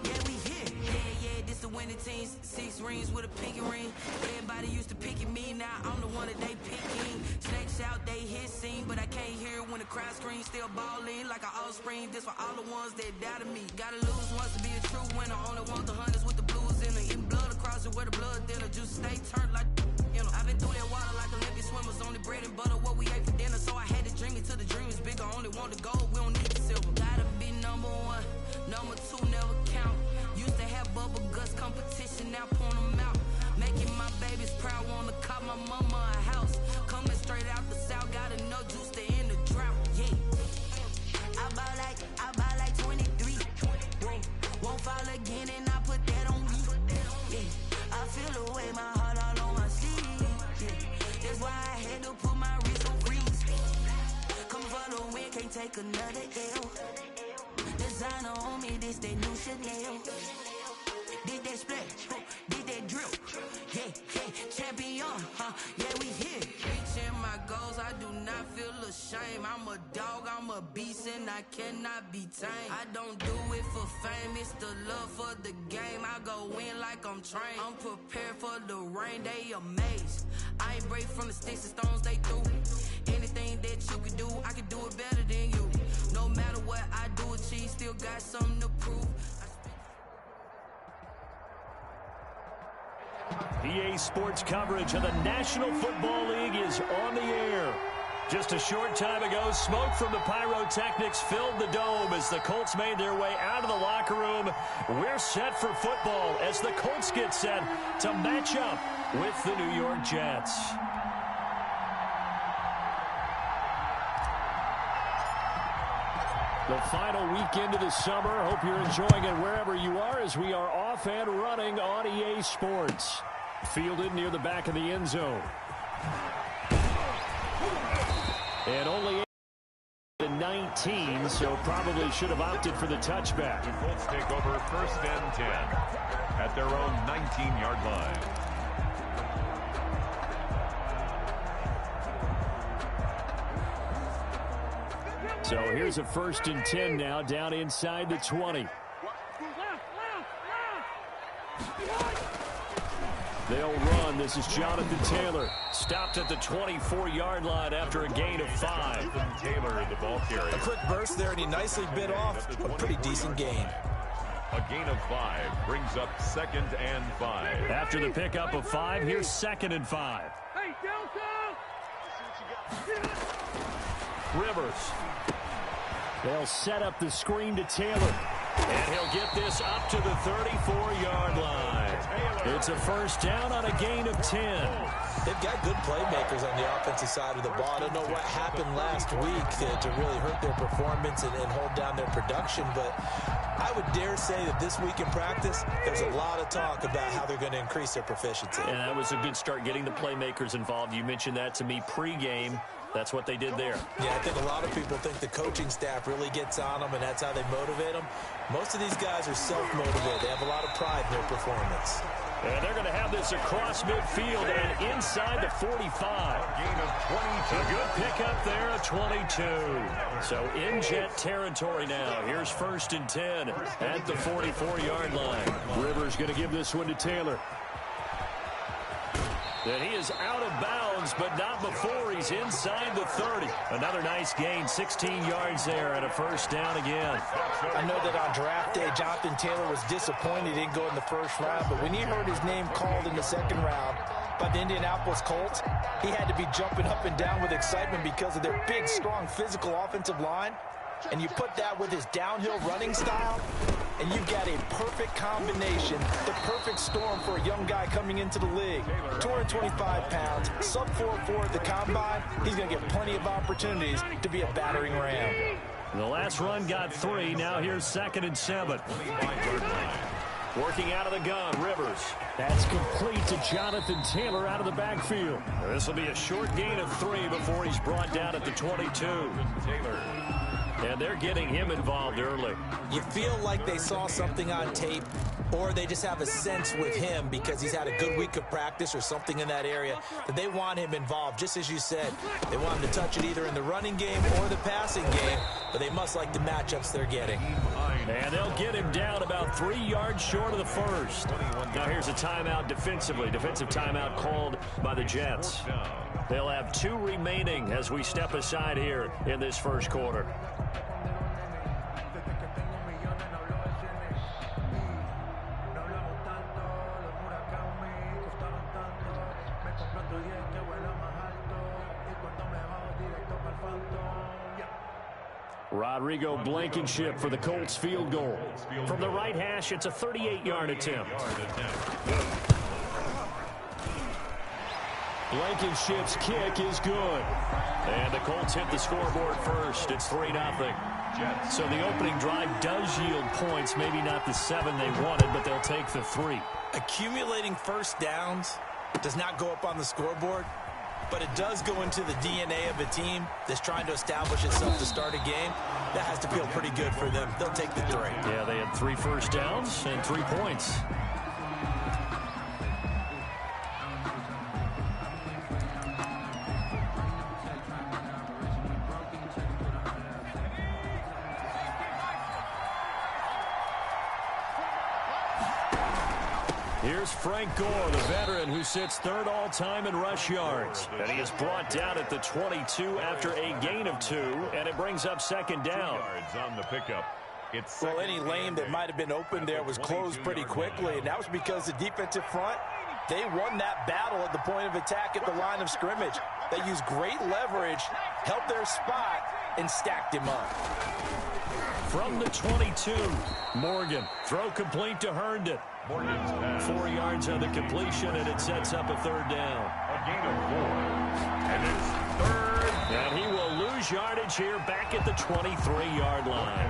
Yeah, we here. Yeah, this the winning team. 6 rings with a pinky ring. Everybody used to pick at me, now I'm the one that they picking. Snakes out, they hit scene, but I can't hear it when the crowd screams. Still balling like an offspring. This for all the ones that doubted me. Gotta lose once to be a true winner. Only want the hunters with the blues in it. In blood across it where the blood thinner. Juice stay turned like, you know. I've been through that water like Olympic swimmers. Only bread and butter, what we ate for dinner. So I had to dream it till the dream is bigger. Only want the gold, we don't need the silver. Gotta be number 1, number 2 never count. Used to have bubble guts competition, now point them out. Making my babies proud, wanna cop my mama a house. Coming straight out the south, got enough juice to end the drought. Yeah, I buy like 23. Whoa, won't fall again, and I put that on me. Yeah, I feel the way, my heart all on my sleeve. Yeah, that's why I had to put my wrist on freeze. Come for the win, can't take another L. Designer on me, this that new Chanel. Did that splash, did that drip. Yeah, champion, yeah, we here. Reaching my goals, I do not feel ashamed. I'm a dog, I'm a beast, and I cannot be tamed. I don't do it for fame, it's the love for the game. I go in like I'm trained. I'm prepared for the rain, they amazed. I ain't break from the sticks and stones they threw. Anything that you can do, I can do it better than you. No matter what I do achieve, still got something to prove. EA Sports coverage of the National Football League is on the air. Just a short time ago, smoke from the pyrotechnics filled the dome as the Colts made their way out of the locker room. We're set for football as the Colts get set to match up with the New York Jets. The final weekend of the summer. Hope you're enjoying it wherever you are as we are off and running on EA Sports. Fielded near the back of the end zone. And only 19, so probably should have opted for the touchback. The Colts take over 1st and 10 at their own 19-yard line. So here's a 1st and 10 now down inside the 20. They'll run. This is Jonathan Taylor. Stopped at the 24-yard line after a gain of 5. Taylor, the ball carrier. A quick burst there, and he nicely bit off a pretty decent gain. A gain of 5 brings up 2nd and 5. After the pickup of 5, here's 2nd and 5. Hey, Delta! Rivers. They'll set up the screen to Taylor. And he'll get this up to the 34-yard line. It's a 1st down on a gain of 10. They've got good playmakers on the offensive side of the ball. I don't know what happened last week to really hurt their performance and hold down their production, but I would dare say that this week in practice, there's a lot of talk about how they're going to increase their proficiency. And that was a good start getting the playmakers involved. You mentioned that to me pregame. That's what they did there. Yeah, I think a lot of people think the coaching staff really gets on them, and that's how they motivate them. Most of these guys are self-motivated. They have a lot of pride in their performance. And they're going to have this across midfield and inside the 45. Gain of 22. A good pickup there, a 22. So in Jet territory now. Here's 1st and 10 at the 44-yard line. Rivers going to give this one to Taylor. And he is out of bounds, but not before he's inside the 30. Another nice gain, 16 yards there, and a 1st down again. I know that on draft day, Jonathan Taylor was disappointed he didn't go in the 1st round, but when he heard his name called in the 2nd round by the Indianapolis Colts, he had to be jumping up and down with excitement because of their big, strong, physical offensive line. And you put that with his downhill running style, and you've got a perfect combination, the perfect storm for a young guy coming into the league. 225 pounds, sub 4.4 at the combine. He's going to get plenty of opportunities to be a battering ram. The last run got 3. Now here's 2nd and 7. Working out of the gun, Rivers. That's complete to Jonathan Taylor out of the backfield. This will be a short gain of 3 before he's brought down at the 22. Taylor. And they're getting him involved early. You feel like they saw something on tape, or they just have a sense with him because he's had a good week of practice or something in that area that they want him involved. Just as you said, they want him to touch it either in the running game or the passing game, but they must like the matchups they're getting. And they'll get him down about 3 yards short of the first. Now here's a timeout defensively. Defensive timeout called by the Jets. They'll have 2 remaining as we step aside here in this first quarter. Rodrigo Blankenship for the Colts field goal. From the right hash, it's a 38-yard attempt. Blankenship's kick is good. And the Colts hit the scoreboard first. It's 3-0. So the opening drive does yield points. Maybe not the 7 they wanted, but they'll take the 3. Accumulating first downs does not go up on the scoreboard, but it does go into the DNA of a team that's trying to establish itself to start a game. That has to feel pretty good for them. They'll take the 3. Yeah, they had 3 first downs and 3 points. Here's Frank Gore, the veteran who sits 3rd all-time in rush yards. And he is brought down at the 22 after a gain of 2, and it brings up 2nd down. Yards on the pickup. Well, any lane that might have been open there was closed pretty quickly, and that was because the defensive front, they won that battle at the point of attack at the line of scrimmage. They used great leverage, held their spot, and stacked him up. From the 22, Morgan. Throw complete to Herndon. 4 yards on the completion, and it sets up a 3rd down. A gain of 4. And it's 3rd. And he will lose yardage here back at the 23-yard line.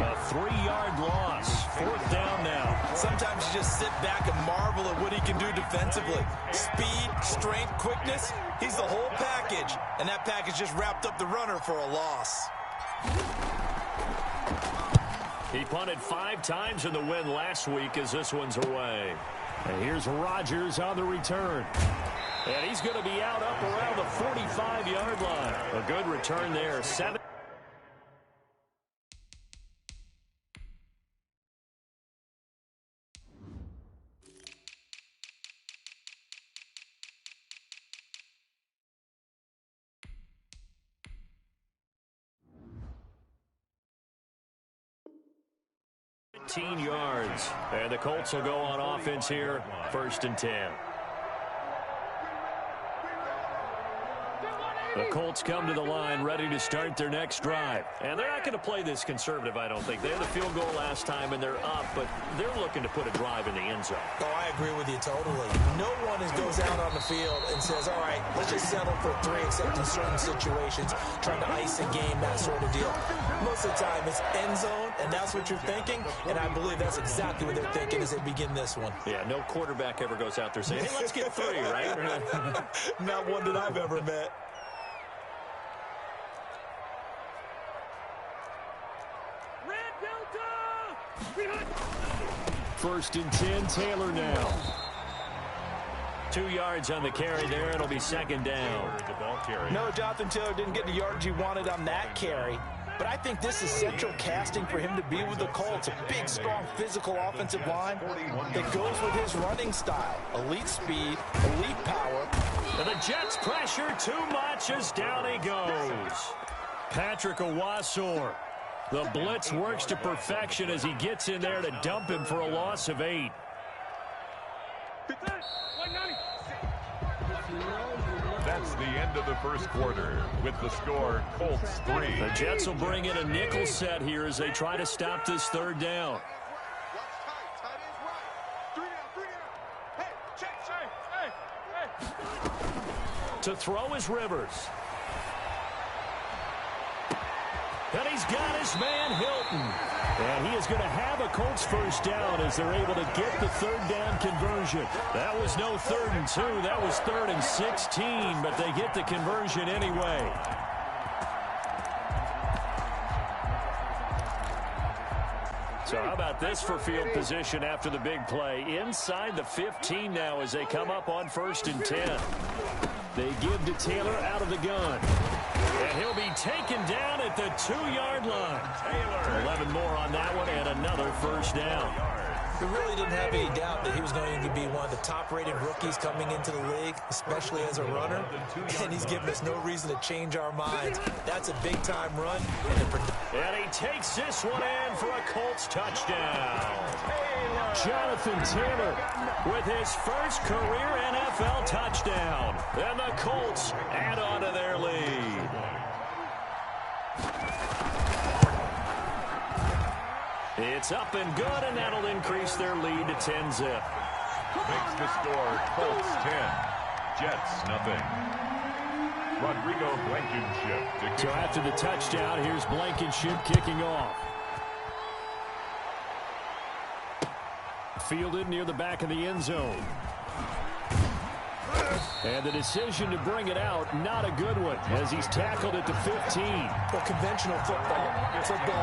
A 3-yard loss. 4th down now. Sometimes you just sit back and marvel at what he can do defensively. Speed, strength, quickness. He's the whole package. And that package just wrapped up the runner for a loss. He punted 5 times in the win last week as this one's away. And here's Rodgers on the return. And he's going to be out up around the 45-yard line. A good return there. 7. Yards. And the Colts will go on offense here. 1st and 10. The Colts come to the line ready to start their next drive. And they're not going to play this conservative, I don't think. They had a field goal last time, and they're up, but they're looking to put a drive in the end zone. Oh, I agree with you totally. No one goes out on the field and says, all right, let's just settle for 3, except in certain situations, trying to ice a game, that sort of deal. Most of the time, it's end zone, and that's what you're thinking, and I believe that's exactly what they're thinking as they begin this one. Yeah, no quarterback ever goes out there saying, hey, let's get 3, right? Not one that I've ever met. First and 10, Taylor now. 2 yards on the carry there. It'll be 2nd down. No, Jonathan Taylor didn't get the yards he wanted on that carry. But I think this is central casting for him to be with the Colts. A big, strong, physical offensive line that goes with his running style. Elite speed, elite power. And the Jets pressure too much as down he goes. Patrick Owasor. The blitz works to perfection as he gets in there to dump him for a loss of 8. That's the end of the first quarter with the score Colts 3. The Jets will bring in a nickel set here as they try to stop this 3rd down. To throw is Rivers. And he's got his man Hilton. And he is going to have a Colts 1st down as they're able to get the 3rd down conversion. That was no 3rd and 2. That was 3rd and 16, but they get the conversion anyway. So how about this for field position after the big play? Inside the 15 now as they come up on 1st and 10. They give to Taylor out of the gun. And he'll be taken down at the 2-yard line. 11 more on that one and another first down. We really didn't have any doubt that he was going to be one of the top-rated rookies coming into the league, especially as a runner. And he's given us no reason to change our minds. That's a big-time run. And he takes this one in for a Colts touchdown. Jonathan Taylor with his first career NFL touchdown. And the Colts add on to their lead. It's up and good, and that'll increase their lead to 10-zip. Makes the score Colts 10, Jets nothing. Rodrigo Blankenship. So after the touchdown, here's Blankenship kicking off. Fielded near the back of the end zone. And the decision to bring it out, not a good one, as he's tackled at the 15. Well, conventional football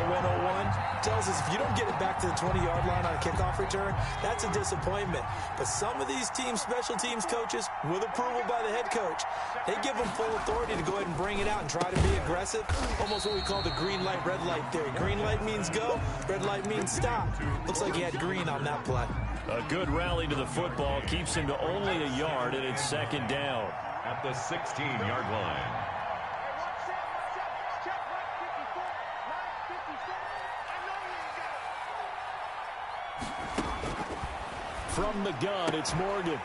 101, tells us if you don't get it back to the 20-yard line on a kickoff return, that's a disappointment. But some of these teams, special teams coaches, with approval by the head coach, they give them full authority to go ahead and bring it out and try to be aggressive, almost what we call the green light, red light theory. Green light means go, red light means stop. Looks like he had green on that play. A good rally to the football keeps him to only a yard, and it's second down. At the 16-yard line. From the gun, it's Morgan.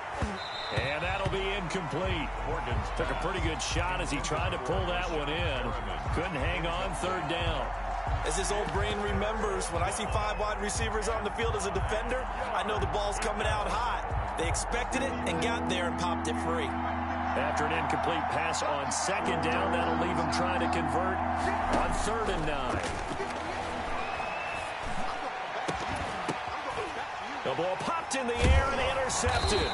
And that'll be incomplete. Morgan took a pretty good shot as he tried to pull that one in. Couldn't hang on, third down. As his old brain remembers, when I see 5 wide receivers on the field as a defender, I know the ball's coming out hot. They expected it and got there and popped it free. After an incomplete pass on second down, that'll leave him trying to convert on 3rd and 9. The ball popped in the air and intercepted.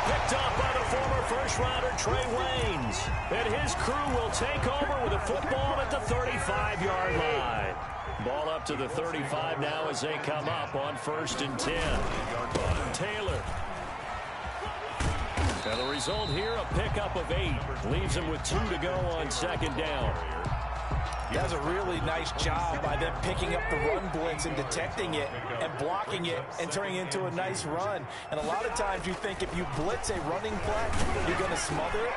Picked up by the former first-rounder Trey Waynes. And his crew will take over with a football at the 35-yard line. Ball up to the 35 now as they come up on 1st and 10. Taylor. And the result here, a pickup of 8. Leaves him with 2 to go on 2nd down. Does a really nice job by them picking up the run blitz and detecting it and blocking it and turning it into a nice run. And a lot of times you think if you blitz a running play, you're going to smother it.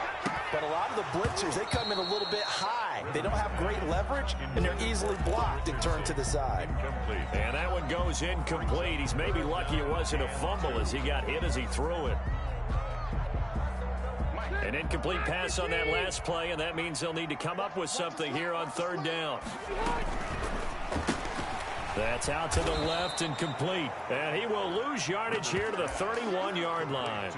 But a lot of the blitzers, they come in a little bit high. They don't have great leverage, and they're easily blocked and turned to the side. And that one goes incomplete. He's maybe lucky it wasn't a fumble as he got hit as he threw it. An incomplete pass on that last play, and that means they'll need to come up with something here on 3rd down. That's out to the left and complete. And he will lose yardage here to the 31-yard line.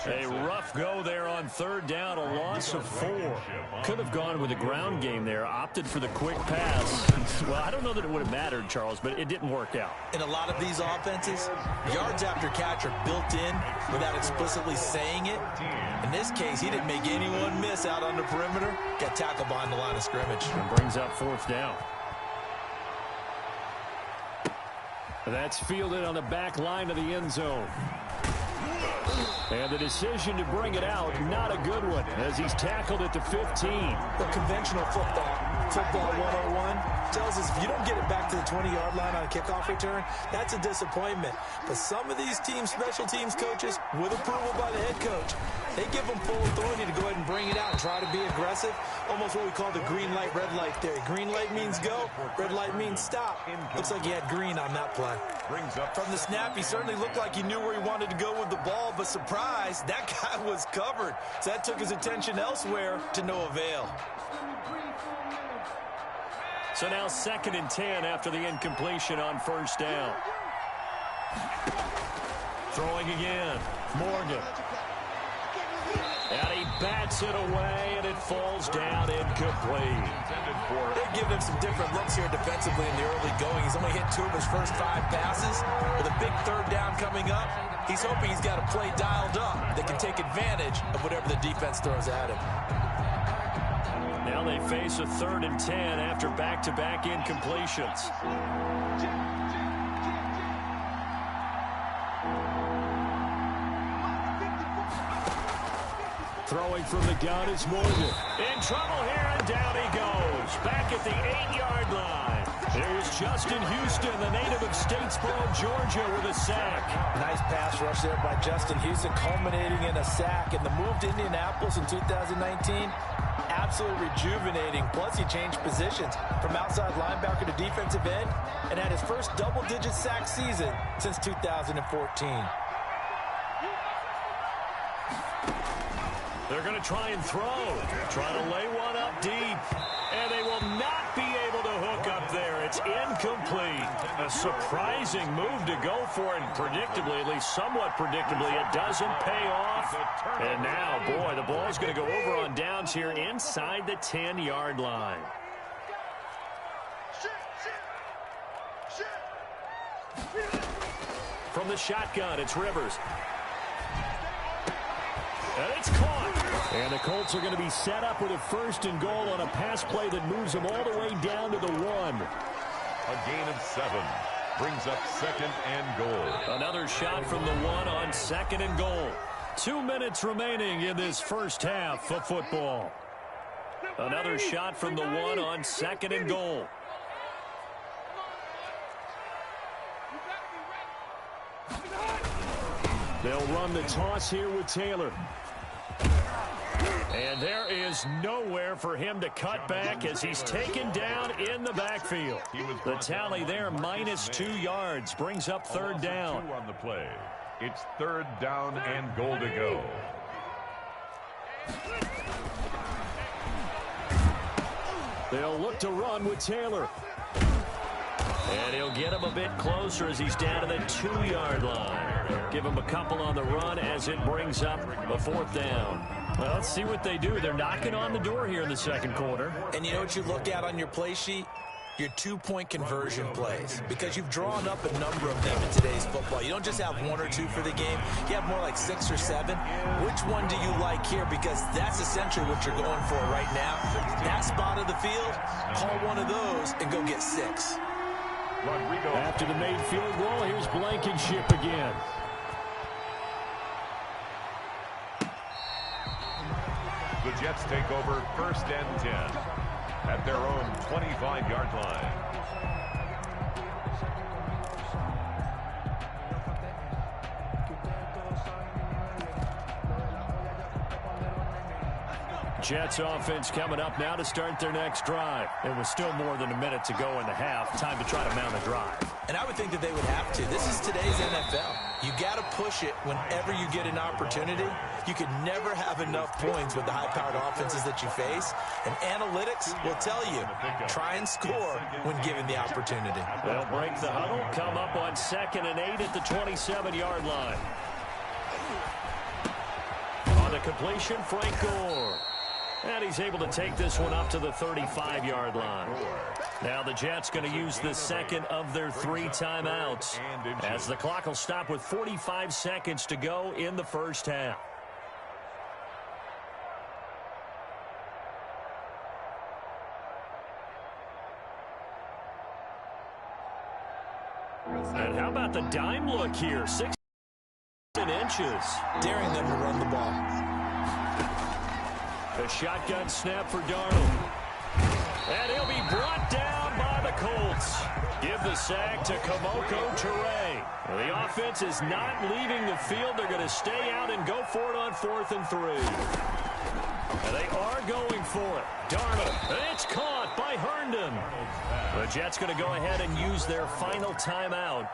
A rough go there on 3rd down, a loss of 4. Could have gone with a ground game there, opted for the quick pass. Well, I don't know that it would have mattered, Charles, but it didn't work out. In a lot of these offenses, yards after catch are built in without explicitly saying it. In this case, he didn't make anyone miss out on the perimeter. Got tackled behind the line of scrimmage. And brings up 4th down. That's fielded on the back line of the end zone. And the decision to bring it out, not a good one, as he's tackled at the 15. The conventional football 101, tells us if you don't get it back to the 20-yard line on a kickoff return, that's a disappointment. But some of these teams, special teams coaches, with approval by the head coach, they give them full authority to go ahead and bring it out and try to be aggressive, almost what we call the green light, red light theory. Green light means go, red light means stop. Looks like he had green on that play. From the snap, he certainly looked like he knew where he wanted to go with the ball, but surprise, that guy was covered. So that took his attention elsewhere to no avail. So now 2nd and 10 after the incompletion on 1st down. Throwing again, Morgan. And he bats it away, and it falls down incomplete. They're giving him some different looks here defensively in the early going. He's only hit 2 of his first 5 passes. With a big 3rd down coming up, he's hoping he's got a play dialed up that can take advantage of whatever the defense throws at him. Now they face a 3rd and 10 after back-to-back incompletions. Throwing from the gun is Morgan. In trouble here, and down he goes. Back at the 8-yard line. There's Justin Houston, the native of Statesboro, Georgia, with a sack. Nice pass rush there by Justin Houston, culminating in a sack. And the move to Indianapolis in 2019, absolutely rejuvenating. Plus, he changed positions from outside linebacker to defensive end and had his first double-digit sack season since 2014. They're going to try and throw. Try to lay one up deep. And they will not be able to hook up there. It's incomplete. A surprising move to go for it. Predictably, at least somewhat predictably, it doesn't pay off. And now, boy, the ball's going to go over on downs here inside the 10-yard line. From the shotgun, it's Rivers. And it's caught. And the Colts are going to be set up with a 1st and goal on a pass play that moves them all the way down to the 1. A gain of 7 brings up 2nd and goal. Another shot from the 1 on 2nd and goal. 2 minutes remaining in this first half of football. Another shot from the 1 on 2nd and goal. They'll run the toss here with Taylor. And there is nowhere for him to cut back as he's taken down in the backfield. The tally there, -2 yards, brings up 3rd down. 2 on the play. It's 3rd down and goal to go. They'll look to run with Taylor. And he'll get him a bit closer as he's down to the 2-yard line. Give him a couple on the run as it brings up a 4th down. Well, let's see what they do. They're knocking on the door here in the 2nd quarter. And you know what you look at on your play sheet? Your 2-point conversion plays, because you've drawn up a number of them in today's football. You don't just have 1 or 2 for the game. You have more like 6 or 7. Which one do you like here? Because that's essentially what you're going for right now. That spot of the field, call one of those and go get 6. Rodrigo. After the made field goal, here's Blankenship again. The Jets take over 1st and 10 at their own 25-yard line. Jets offense coming up now to start their next drive. It was still more than a minute to go in the half. Time to try to mount a drive. And I would think that they would have to. This is today's NFL. You got to push it whenever you get an opportunity. You can never have enough points with the high-powered offenses that you face. And analytics will tell you, try and score when given the opportunity. They'll break the huddle, come up on 2nd and 8 at the 27-yard line. On the completion, Frank Gore. And he's able to take this one up to the 35-yard line. Now the Jets going to use the 2nd of their 3 timeouts as the clock will stop with 45 seconds to go in the first half. And how about the dime look here? 6 inches. Daring them to run the ball. A shotgun snap for Darnold. And he'll be brought down by the Colts. Give the sack to Kamoko Toure. The offense is not leaving the field. They're going to stay out and go for it on 4th and 3. And they are going for it. Darnold. And it's caught by Herndon. The Jets going to go ahead and use their final timeout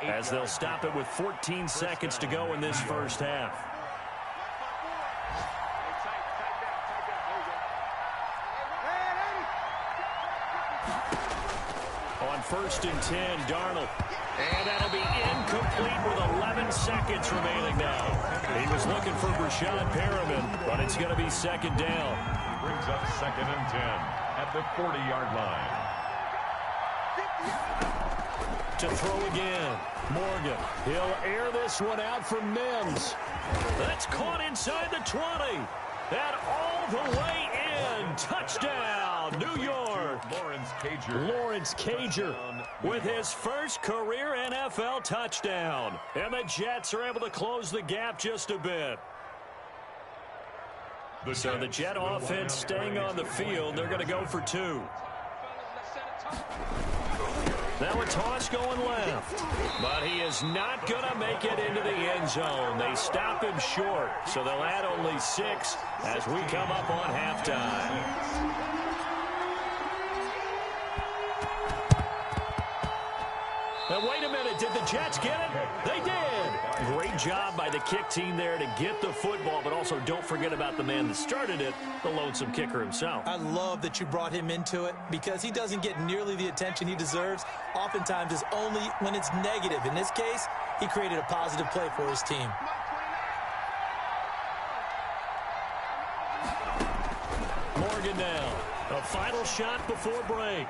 as they'll stop it with 14 seconds to go in this first half. On 1st and 10, Darnold. And that'll be incomplete with 11 seconds remaining now. He was looking for Brashad Perriman, but it's going to be 2nd down. Brings up 2nd and 10 at the 40-yard line. To throw again. Morgan. He'll air this one out for Mims. That's caught inside the 20. And all the way in. Touchdown, New York. Lawrence Cager with his first career NFL touchdown. And the Jets are able to close the gap just a bit. So the Jet offense staying on the field. They're going to go for 2. Now a toss going left. But he is not going to make it into the end zone. They stop him short. So they'll add only 6 as we come up on halftime. Now, wait a minute. Did the Jets get it? They did. Great job by the kick team there to get the football, but also don't forget about the man that started it, the lonesome kicker himself. I love that you brought him into it because he doesn't get nearly the attention he deserves. Oftentimes it's only when it's negative. In this case, he created a positive play for his team. Morgan now. A final shot before break.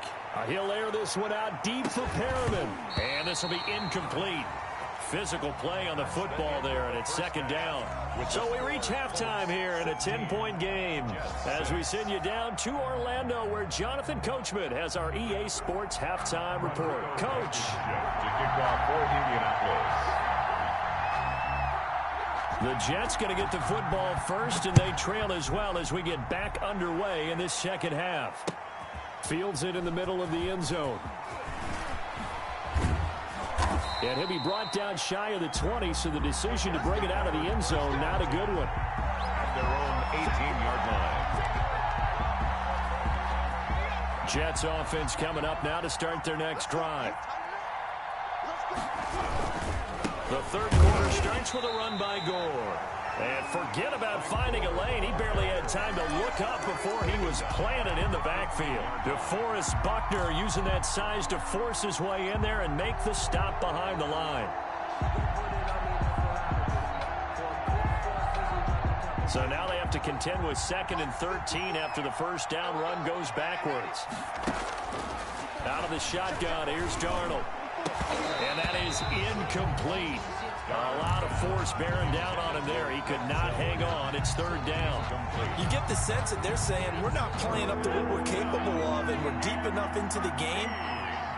He'll air this one out deep for Perriman. And this will be incomplete. Physical play on the football there, and it's second down. So we reach halftime here in a 10-point game as we send you down to Orlando, where Jonathan Coachman has our EA Sports halftime report. Coach. To kick off for Indianapolis. The Jets going to get the football first, and they trail as well as we get back underway in this second half. Fields it in the middle of the end zone. And he'll be brought down shy of the 20, so the decision to bring it out of the end zone, not a good one. At their own 18-yard line. Jets offense coming up now to start their next drive. The third quarter starts with a run by Gore. And forget about finding a lane. He barely had time to look up before he was planted in the backfield. DeForest Buckner using that size to force his way in there and make the stop behind the line. So now they have to contend with 2nd and 13 after the first down run goes backwards. Out of the shotgun, here's Darnold. And that is incomplete. A lot of force bearing down on him there. He could not hang on. It's third down. You get the sense that they're saying we're not playing up to what we're capable of, and we're deep enough into the game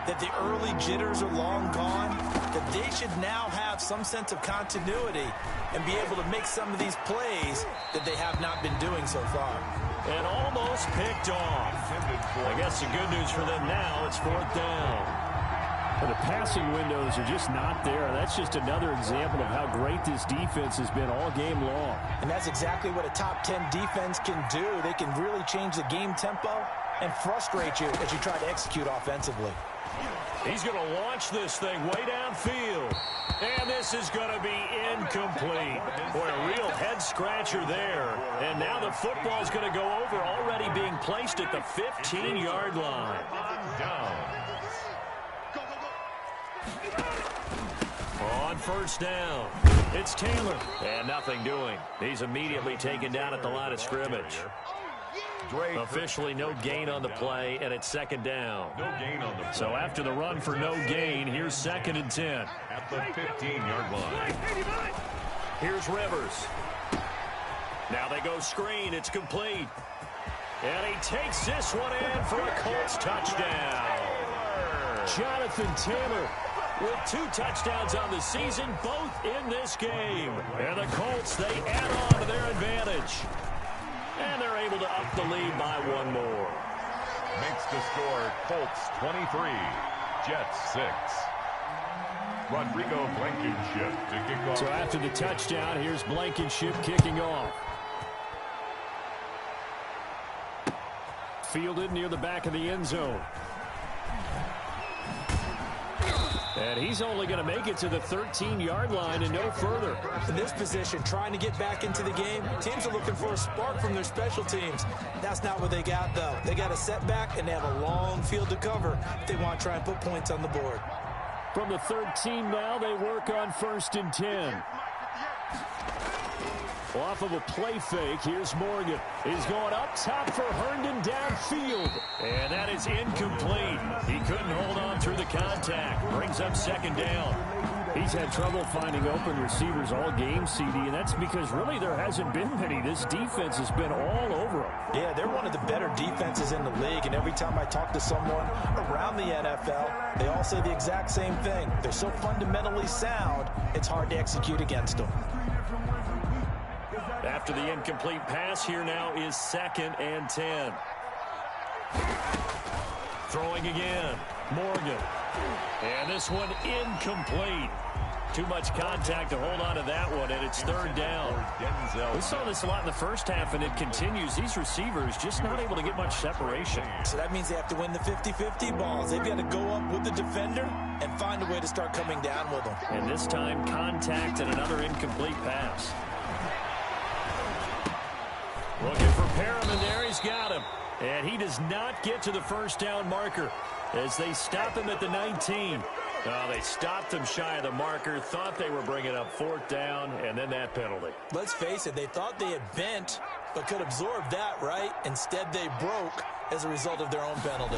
that the early jitters are long gone, that they should now have some sense of continuity and be able to make some of these plays that they have not been doing so far. And almost picked off. I guess the good news for them now, it's fourth down. The passing windows are just not there. That's just another example of how great this defense has been all game long. And that's exactly what a top 10 defense can do. They can really change the game tempo and frustrate you as you try to execute offensively. He's going to launch this thing way downfield. And this is going to be incomplete. Boy, a real head-scratcher there. And now the football's going to go over, already being placed at the 15-yard line. Down. On first down, it's Taylor. And nothing doing. He's immediately taken down at the line of scrimmage. Officially no gain on the play, and it's second down. No gain on the play. So after the run for no gain, here's 2nd and 10. At the 15-yard line. Here's Rivers. Now they go screen. It's complete. And he takes this one in for a Colts touchdown. Jonathan Taylor with 2 touchdowns on the season, both in this game. And the Colts, they add on to their advantage. And they're able to up the lead by 1 more. Makes the score Colts 23, Jets 6. Rodrigo Blankenship to kick off. So after the touchdown, here's Blankenship kicking off. Fielded near the back of the end zone. And he's only going to make it to the 13-yard line and no further. In this position, trying to get back into the game, teams are looking for a spark from their special teams. That's not what they got, though. They got a setback, and they have a long field to cover if they want to try and put points on the board. From the 13 now, they work on 1st and 10. Off of a play fake, here's Morgan. He's going up top for Herndon downfield. And that is incomplete. He couldn't hold on through the contact. Brings up second down. He's had trouble finding open receivers all game, CD, and that's because really there hasn't been many. This defense has been all over him. Yeah, they're one of the better defenses in the league, and every time I talk to someone around the NFL, they all say the exact same thing. They're so fundamentally sound, it's hard to execute against them. After the incomplete pass, here now is 2nd and 10. Throwing again. Morgan. And this one incomplete. Too much contact to hold on to that one, and it's 3rd down. We saw this a lot in the first half, and it continues. These receivers just not able to get much separation. So that means they have to win the 50-50 balls. They've got to go up with the defender and find a way to start coming down with them. And this time, contact and another incomplete pass. Looking for Perriman there. He's got him. And he does not get to the 1st down marker as they stop him at the 19. They stopped him shy of the marker, thought they were bringing up 4th down, and then that penalty. Let's face it, they thought they had bent, but could absorb that, right? Instead, they broke as a result of their own penalty.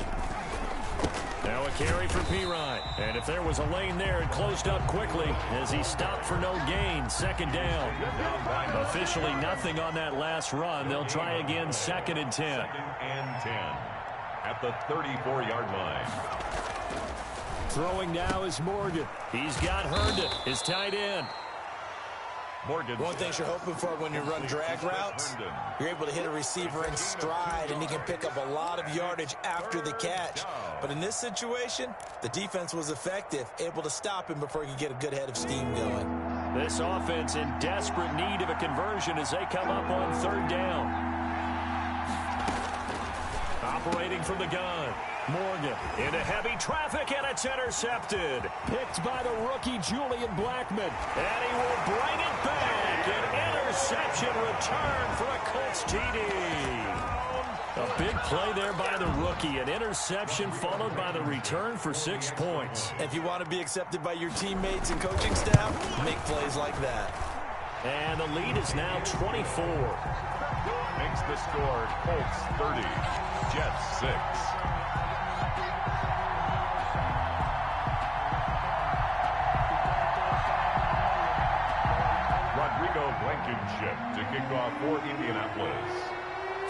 Now a carry for Pirine. And if there was a lane there, it closed up quickly as he stopped for no gain. 2nd down. Officially nothing on that last run. They'll try again, 2nd and 10. 2nd and 10 at the 34-yard line. Throwing now is Morgan. He's got Herndon, his tight end. Morgan. One thing you're hoping for when you run drag routes, you're able to hit a receiver in stride, and he can pick up a lot of yardage after the catch. But in this situation, the defense was effective, able to stop him before he could get a good head of steam going. This offense in desperate need of a conversion as they come up on 3rd down. Operating from the gun. Morgan into heavy traffic, and it's intercepted. Picked by the rookie Julian Blackman. And he will bring it back. An interception return for a Colts TD. A big play there by the rookie. An interception followed by the return for 6 points. If you want to be accepted by your teammates and coaching staff, make plays like that. And the lead is now 24. Makes the score Colts 30, Jets 6. Blankenship to kick off for Indianapolis.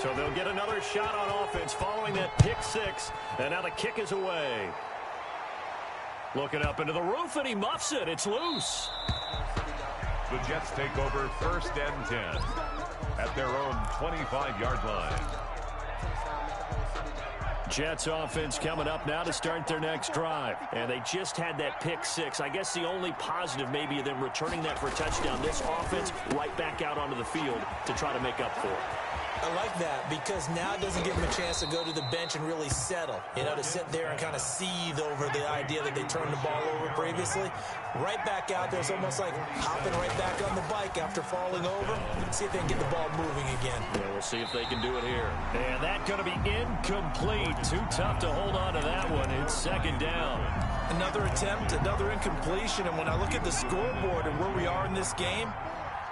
So they'll get another shot on offense following that pick 6, and now the kick is away. Looking up into the roof, and he muffs it. It's loose. The Jets take over 1st and 10 at their own 25-yard line. Jets offense coming up now to start their next drive. And they just had that pick 6. I guess the only positive maybe of them returning that for a touchdown. This offense right back out onto the field to try to make up for it. I like that because now it doesn't give them a chance to go to the bench and really settle. You know, to sit there and kind of seethe over the idea that they turned the ball over previously. Right back out there. It's almost like hopping right back on the bike after falling over. See if they can get the ball moving again. Yeah, we'll see if they can do it here. And that's going to be incomplete. Too tough to hold on to that one. It's 2nd down. Another attempt, another incompletion. And when I look at the scoreboard and where we are in this game,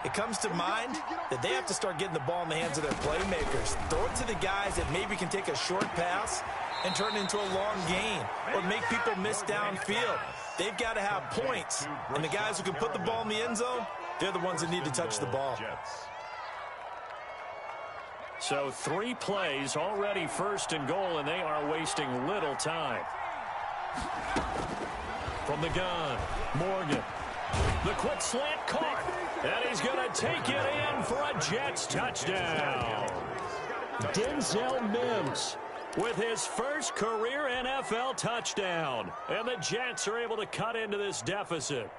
it comes to mind that they have to start getting the ball in the hands of their playmakers. Throw it to the guys that maybe can take a short pass and turn it into a long gain or make people miss downfield. They've got to have points. And the guys who can put the ball in the end zone, they're the ones that need to touch the ball. So 3 plays, already 1st and goal, and they are wasting little time. From the gun, Morgan. The quick slant caught. And he's going to take it in for a Jets touchdown. Denzel Mims with his first career NFL touchdown. And the Jets are able to cut into this deficit.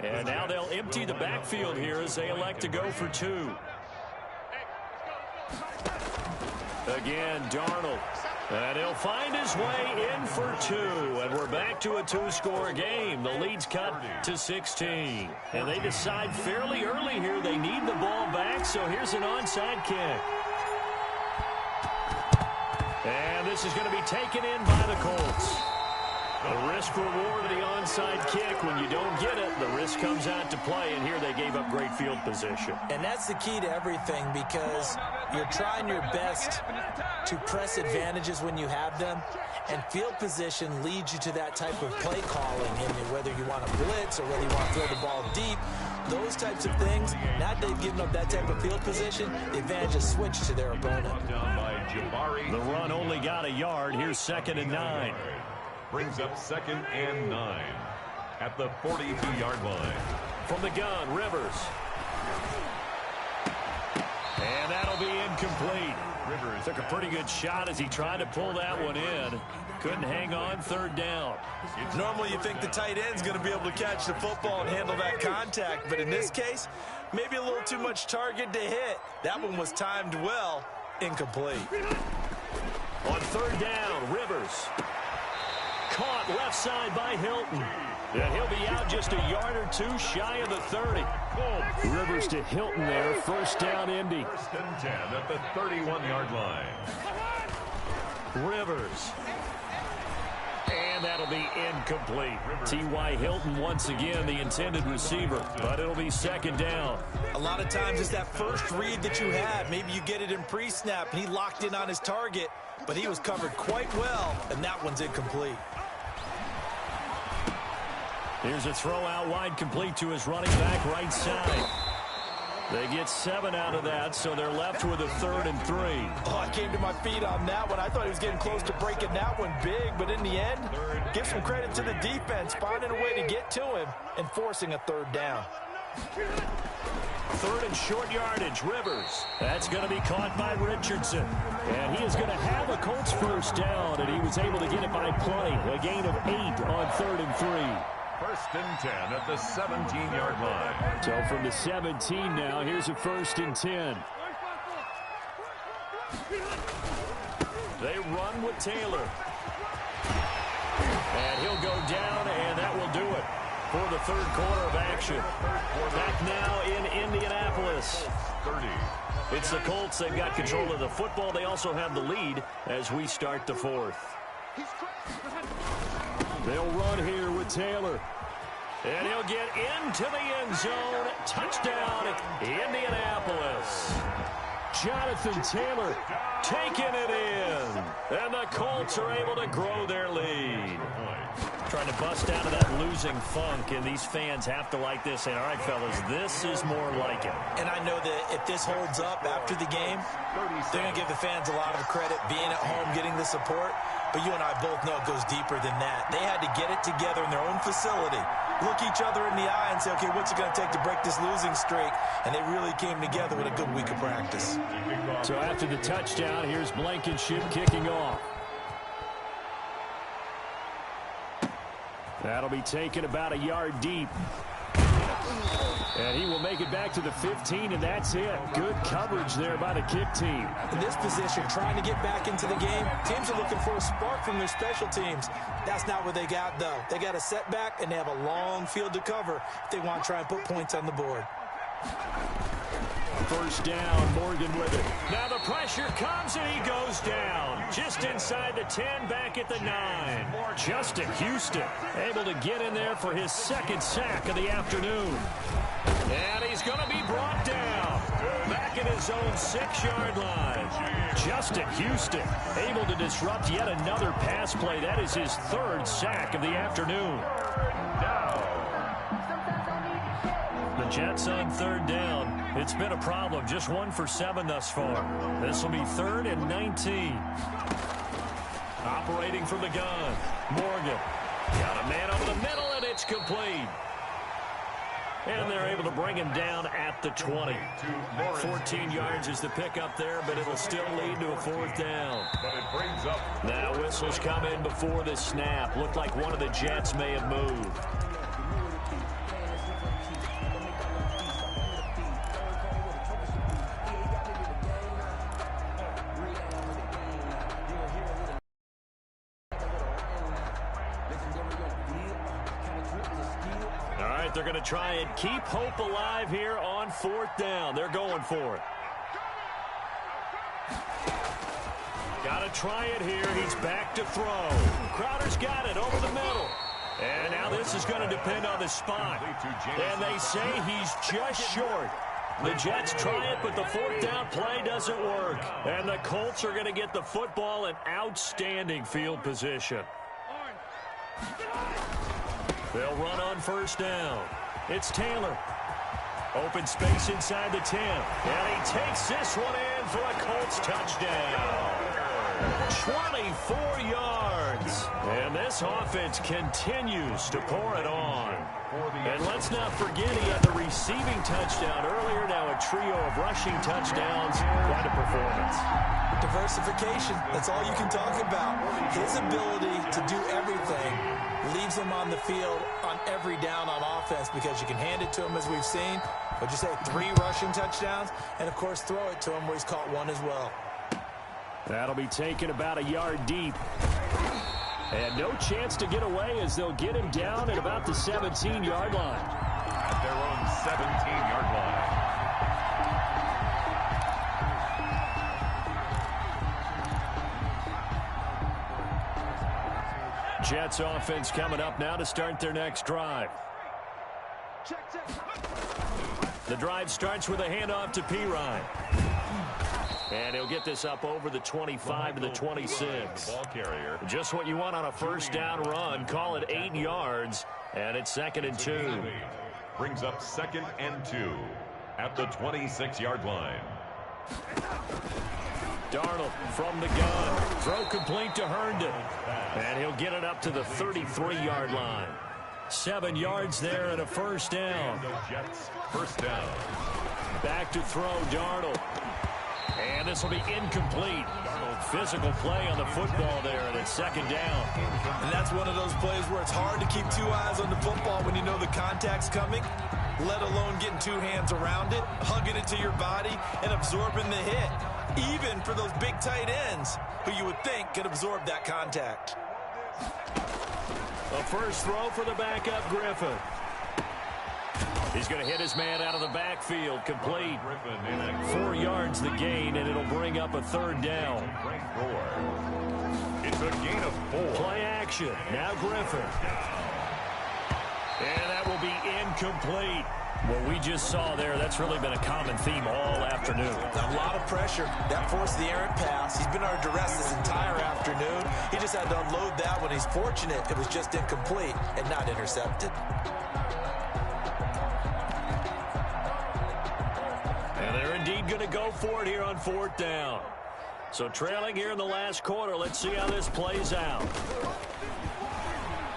And now they'll empty the backfield here as they elect to go for 2. Again, Darnold. And he'll find his way in for 2. And we're back to a 2-score game. The lead's cut to 16. And they decide fairly early here they need the ball back, so here's an onside kick. And this is going to be taken in by the Colts. The risk-reward of the onside kick, when you don't get it, the risk comes out to play, and here they gave up great field position. And that's the key to everything because you're trying your best to press advantages when you have them, and field position leads you to that type of play calling, and whether you want to blitz or whether you want to throw the ball deep, those types of things. Now that they've given up that type of field position, the advantage is switched to their opponent. The run only got a yard. Here's 2nd and 9. Brings up 2nd and 9 at the 42-yard line. From the gun, Rivers. And that'll be incomplete. Rivers took a pretty good shot as he tried to pull that one in. Couldn't hang on, third down. Normally you think the tight end's going to be able to catch the football and handle that contact, but in this case, maybe a little too much target to hit. That one was timed well, incomplete. On third down, Rivers. Caught left side by Hilton. And he'll be out just a yard or two shy of the 30. Rivers to Hilton there. First down, Indy. First and 10 at the 31-yard line. Rivers. And that'll be incomplete. T.Y. Hilton once again the intended receiver, but it'll be second down. A lot of times it's that first read that you have. Maybe you get it in pre-snap, and he locked in on his target, but he was covered quite well, and that one's incomplete. Here's a throw out wide, complete to his running back right side. They get 7 out of that, so they're left with a 3rd and 3. Oh, I came to my feet on that one. I thought he was getting close to breaking that one big, but in the end, give some credit to the defense, finding a way to get to him and forcing a 3rd down. 3rd and short yardage, Rivers. That's going to be caught by Richardson. And he is going to have a Colts first down, and he was able to get it by play. A gain of 8 on 3rd and 3. First and 10 at the 17-yard line. So from the 17 now, here's a 1st and 10. They run with Taylor. And he'll go down, and that will do it for the 3rd quarter of action. Back now in Indianapolis. 30. It's the Colts. They've got control of the football. They also have the lead as we start the 4th. They'll run here with Taylor. And he'll get into the end zone. Touchdown, Indianapolis. Jonathan Taylor Taking it in. And the Colts are able to grow their lead. Trying to bust out of that losing funk, and these fans have to like this. And all right, fellas, this is more like it. And I know that if this holds up after the game, they're going to give the fans a lot of credit being at home, getting the support. But you and I both know it goes deeper than that. They had to get it together in their own facility, look each other in the eye and say, okay, what's it going to take to break this losing streak? And they really came together with a good week of practice. So after the touchdown, here's Blankenship kicking off. That'll be taken about a yard deep. And he will make it back to the 15, and that's it. Good coverage there by the kick team. In this position, trying to get back into the game, teams are looking for a spark from their special teams. That's not what they got, though. They got a setback, and they have a long field to cover if they want to try and put points on the board. First down, Morgan with it. Now the pressure comes, and he goes down. Just inside the 10, back at the 9. Justin Houston able to get in there for his second sack of the afternoon. And he's going to be brought down back at his own 6-yard line. Justin Houston able to disrupt yet another pass play. That is his 3rd sack of the afternoon. The Jets on 3rd down. It's been a problem. Just 1 for 7 thus far. This will be 3rd and 19. Operating from the gun. Morgan. Got a man over the middle, and it's complete. And they're able to bring him down at the 20. 14 yards is the pickup there, but it'll still lead to a 4th down. Now whistles come in before the snap. Looked like one of the Jets may have moved. They're going to try and keep hope alive here on 4th down. They're going for it. Got to try it here. He's back to throw. Crowder's got it over the middle. And now this is going to depend on the spot. And they say he's just short. The Jets try it, but the 4th down play doesn't work. And the Colts are going to get the football in outstanding field position. They'll run on 1st down. It's Taylor. Open space inside the 10. And he takes this one in for a Colts touchdown. 24 yards. And this offense continues to pour it on. And let's not forget he had the receiving touchdown earlier. Now a trio of rushing touchdowns. Quite a performance. Diversification, that's all you can talk about. His ability to do everything leaves him on the field on every down on offense because you can hand it to him as we've seen. What'd you say, 3 rushing touchdowns? And, of course, throw it to him where he's caught 1 as well. That'll be taken about a yard deep. And no chance to get away as they'll get him down at about the 17-yard line. At their own 17-yard line. Jets offense coming up now to start their next drive. The drive starts with a handoff to Pirine. And he'll get this up over the 25 to the 26. Ball carrier. Just what you want on a first down run. Call it 8 yards. And it's 2nd and 2. Brings up 2nd and 2 at the 26-yard line. Darnold from the gun. Throw complete to Herndon. And he'll get it up to the 33-yard line. 7 yards there and a first down. Jets first down. Back to throw, Darnold. And this will be incomplete. Physical play on the football there, and it's 2nd down. And that's one of those plays where it's hard to keep 2 eyes on the football when you know the contact's coming, let alone getting 2 hands around it, hugging it to your body, and absorbing the hit. Even for those big tight ends who you would think could absorb that contact. A first throw for the backup, Griffin. He's going to hit his man out of the backfield, complete. 4 yards the gain, and it'll bring up a 3rd down. It's a gain of 4. Play action. Now Griffin. And that will be incomplete. What we just saw there, that's really been a common theme all afternoon. A lot of pressure. That forced the errant pass. He's been under duress this entire afternoon. He just had to unload that one. He's fortunate it was just incomplete and not intercepted. And they're indeed going to go for it here on 4th down. So trailing here in the last quarter, let's see how this plays out.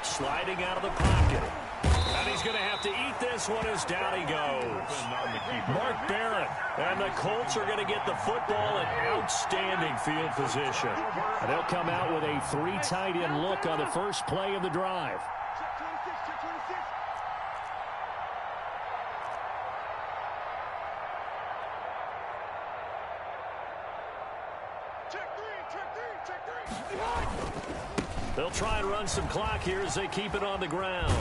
Sliding out of the pocket. And he's going to have to eat this one as down he goes. Mark Barron. And the Colts are going to get the football in outstanding field position. And they'll come out with a 3 tight end look on the first play of the drive. They'll try and run some clock here as they keep it on the ground.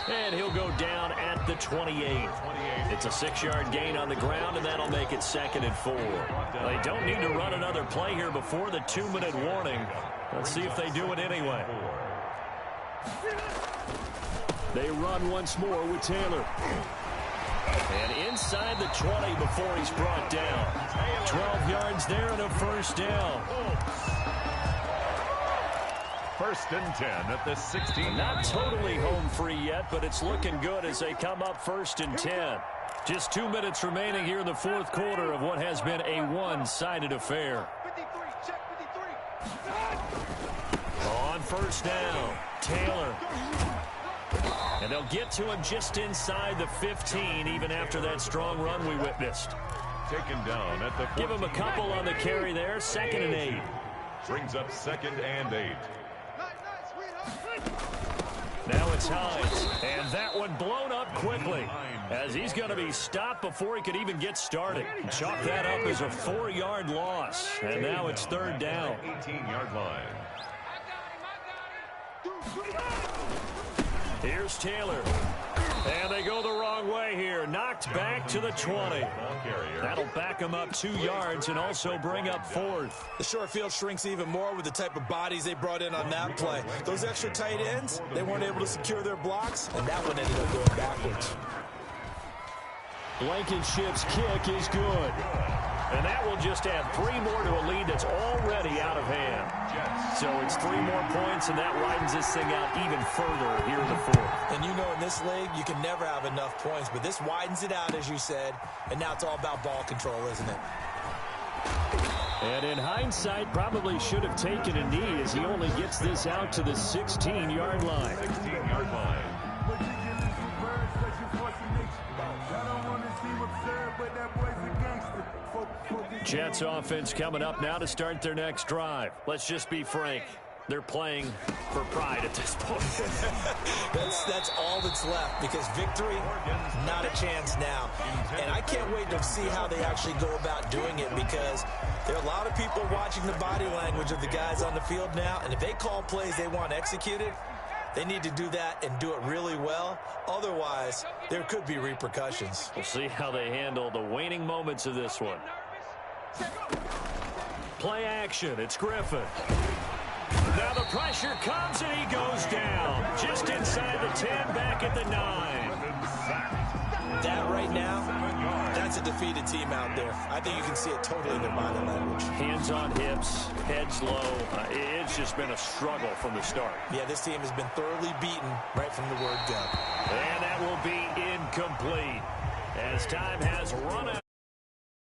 And he'll go down at the 28. It's a 6-yard gain on the ground, and that'll make it 2nd and 4. They don't need to run another play here before the 2-minute warning. Let's see if they do it anyway. They run once more with Taylor. And inside the 20 before he's brought down. 12 yards there and a first down. 1st and 10 at the 16. Not totally home free yet, but it's looking good as they come up 1st and 10. Just 2 minutes remaining here in the 4th quarter of what has been a one-sided affair. On 1st down, Taylor. And they'll get to him just inside the 15, even after that strong run we witnessed. Taken down at the 14. Give him a couple on the carry there, 2nd and 8. Brings up 2nd and 8. Now it's Hines, and that one blown up quickly as he's going to be stopped before he could even get started. Chalk that up as a 4-yard loss, and now it's 3rd down. 18-yard line. Here's Taylor, and they go the wrong way here. Knocked back to the 20. That'll back him up 2 yards and also bring up 4th. The short field shrinks even more with the type of bodies they brought in on that play. Those extra tight ends, they weren't able to secure their blocks, and that one ended up going backwards. Blankenship's kick is good. And that will just add 3 more to a lead that's already out of hand. So it's 3 more points, and that widens this thing out even further here in the 4th. And you know in this league, you can never have enough points, but this widens it out, as you said, and now it's all about ball control, isn't it? And in hindsight, probably should have taken a knee as he only gets this out to the 16-yard line. 16-yard line. Jets offense coming up now to start their next drive. Let's just be frank. They're playing for pride at this point. That's all that's left, because victory, not a chance now. And I can't wait to see how they actually go about doing it, because there are a lot of people watching the body language of the guys on the field now, and if they call plays they want executed, they need to do that and do it really well. Otherwise, there could be repercussions. We'll see how they handle the waning moments of this one. Play action. It's Griffin. Now the pressure comes and he goes down. Just inside the 10, back at the 9. That right now, that's a defeated team out there. I think you can see it totally in their body language. Hands on hips, heads low. It's just been a struggle from the start. Yeah, this team has been thoroughly beaten right from the word go. And that will be incomplete as time has run out.